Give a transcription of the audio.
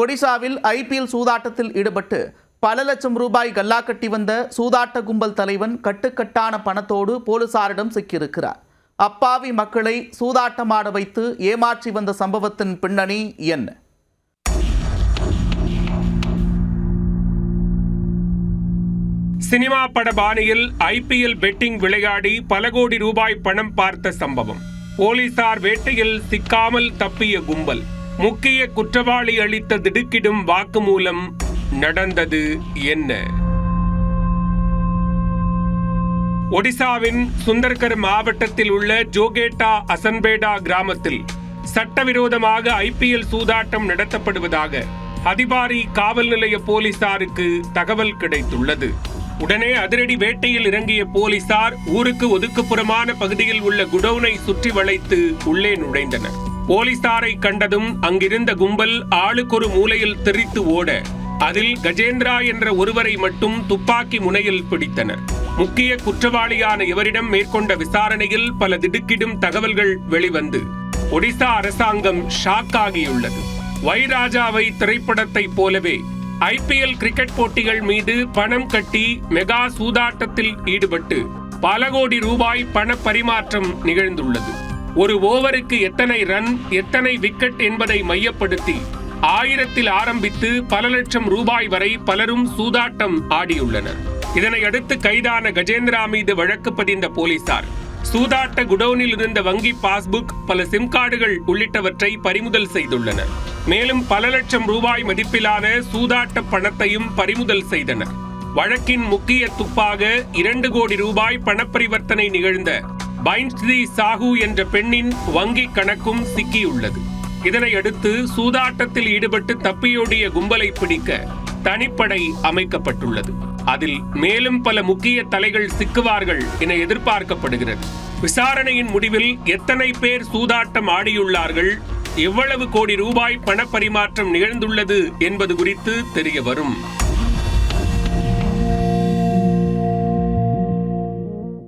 ஒடிசாவில் ஐபிஎல் சூதாட்டத்தில் ஈடுபட்டு பல லட்சம் ரூபாய் கல்லா கட்டி வந்த சூதாட்ட கும்பல் தலைவன் கட்டுக்கட்டான பணத்தோடு போலீசாரிடம் சிக்கியிருக்கிறார். அப்பாவி மக்களை சூதாட்டமாட வைத்து ஏமாற்றி வந்த சம்பவத்தின் பின்னணி என்ன? சினிமா பட பாணியில் ஐபிஎல் பெட்டிங் விளையாடி பல கோடி ரூபாய் பணம் பார்த்த சம்பவம். போலீசார் வேட்டையில் சிக்காமல் தப்பிய கும்பல். முக்கிய குற்றவாளி அளித்த திடுக்கிடும் வாக்குமூலம். நடந்தது என்ன? ஒடிசாவின் சுந்தர்கர் மாவட்டத்தில் உள்ள ஜோகேட்டா அசன்பேடா கிராமத்தில் சட்டவிரோதமாக ஐபிஎல் சூதாட்டம் நடத்தப்படுவதாக அதிபாரி காவல் நிலைய போலீசாருக்கு தகவல் கிடைத்துள்ளது. உடனே அதிரடி வேட்டையில் இறங்கிய போலீசார் ஊருக்கு ஒதுக்குப்புறமான பகுதியில் உள்ள குடோனை சுற்றி வளைத்து உள்ளே நுழைந்தனர். போலீசாரை கண்டதும் அங்கிருந்த கும்பல் ஆளுக்கொரு மூலையில் தெரித்து ஓட அதில் கஜேந்திரா என்ற ஒருவரை மட்டும் துப்பாக்கி முனையில் பிடித்தனர். முக்கிய குற்றவாளியான இவரிடம் மேற்கொண்ட விசாரணையில் பல திடுக்கிடும் தகவல்கள் வெளிவந்து ஒடிசா அரசாங்கம் ஷாக் ஆகியுள்ளது. வைராஜாவை திரைப்படத்தை போலவே ஐபிஎல் கிரிக்கெட் போட்டிகள் மீது பணம் கட்டி மெகா சூதாட்டத்தில் ஈடுபட்டு பல கோடி ரூபாய் பண பரிமாற்றம் நிகழ்ந்துள்ளது. ஒரு ஓவருக்கு எத்தனை ரன், எத்தனை விக்கெட் என்பதை மையப்படுத்தி 1000 ஆரம்பித்து பல லட்சம் ரூபாய் வரை பலரும் சூதாட்டம் ஆடியுள்ளனர். இதனையடுத்து கைதான கஜேந்திரா மீது வழக்கு பதிந்த போலீசார் சூதாட்ட குடோனில் இருந்த வங்கி பாஸ்புக், பல சிம் கார்டுகள் உள்ளிட்டவற்றை பறிமுதல் செய்துள்ளனர். மேலும் பல லட்சம் ரூபாய் மதிப்பிலான சூதாட்ட பணத்தையும் பறிமுதல் செய்தனர். வழக்கின் முக்கிய துப்பாக 2 கோடி ரூபாய் பணப்பரிவர்த்தனை நிகழ்ந்த பைன்ஸ்ரீ சாஹூ என்ற பெண்ணின் வங்கி கணக்கும் சிக்கியுள்ளது. இதனையடுத்து சூதாட்டத்தில் ஈடுபட்டு தப்பியோடிய கும்பலை பிடிக்க தனிப்படை அமைக்கப்பட்டுள்ளது. அதில் மேலும் பல முக்கிய தலைகள் சிக்குவார்கள் என எதிர்பார்க்கப்படுகிறது. விசாரணையின் முடிவில் எத்தனை பேர் சூதாட்டம் ஆடியுள்ளார்கள், எவ்வளவு கோடி ரூபாய் பண பரிமாற்றம் நிகழ்ந்துள்ளது என்பது குறித்து தெரிய வரும்.